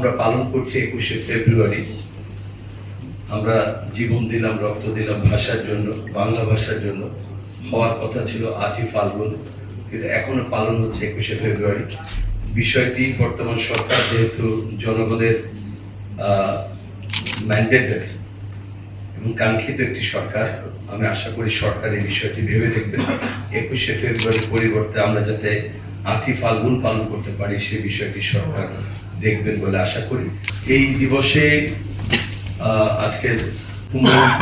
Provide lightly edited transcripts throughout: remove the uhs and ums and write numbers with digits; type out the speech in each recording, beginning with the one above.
আমরা পালন করছি 21শে ফেব্রুয়ারি। আমরা জীবন দিলাম, রক্ত দিলাম ভাষার জন্য, বাংলা ভাষার জন্য। হওয়ার কথা ছিল 8ই ফাল্গুন, কিন্তু এখনো পালন হচ্ছে 21শে ফেব্রুয়ারি। বিষয়টি বর্তমান সরকার যেহেতু জনগণের ম্যান্ডেটের এবং কাঙ্ক্ষিত একটি সরকার, আমি আশা করি সরকার এই বিষয়টি ভেবে দেখবেন। 21শে ফেব্রুয়ারির পরিবর্তে আমরা যাতে 8ই ফাল্গুন পালন করতে পারি সেই বিষয়টি সরকার দেখবেন বলে আশা করি। এই দিবসে আজকের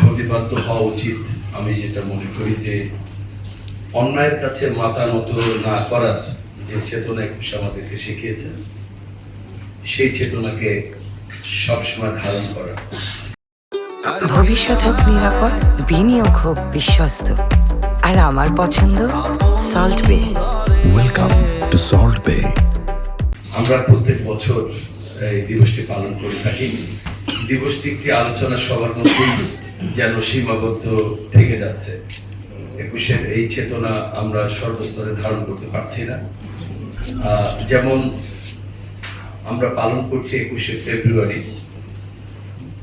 প্রতিবাদ্য হওয়া উচিত। আমি যেটা মনে করি যে অন্যায়ের কাছে মাথা নত না করার যে চেতনা 21 আমাদেরকে শিখিয়েছেন, সেই চেতনাকে সবসময় ধারণ করা। ভবিষ্যৎ হোক নিরাপদ, বিনিয়োগ হোক বিশ্বস্ত, আর আমার পছন্দ সল্ট বে। ওয়েলকাম টু সল্ট বে। আমরা প্রত্যেক বছর এই দিবসটি পালন করে থাকি। দিবসটি একটি আলোচনা সবার মধ্যেই যেন সীমাবদ্ধ থেকে যাচ্ছে। 21-এর এই চেতনা আমরা সর্বস্তরে ধারণ করতে পারছি না। যেমন আমরা পালন করছি 21শে ফেব্রুয়ারি।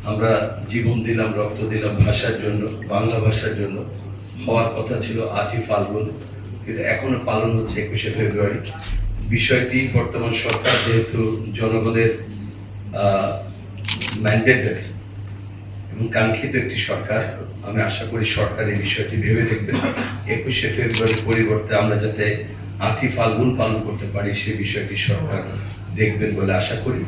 আমরা জীবন দিলাম, রক্ত দিলাম ভাষার জন্য, বাংলা ভাষার জন্য। হওয়ার কথা ছিল 8ই ফাল্গুন, কিন্তু এখনো পালন হচ্ছে 21শে ফেব্রুয়ারি। বিষয়টি বর্তমান সরকার যেহেতু জনগণের ম্যান্ডেটের এবং কাঙ্ক্ষিত একটি সরকার, আমি আশা করি সরকার এই বিষয়টি ভেবে দেখবেন। 21শে ফেব্রুয়ারির পরিবর্তে আমরা যাতে 8ই ফাল্গুন পালন করতে পারি সেই বিষয়টি সরকার দেখবেন বলে আশা করি।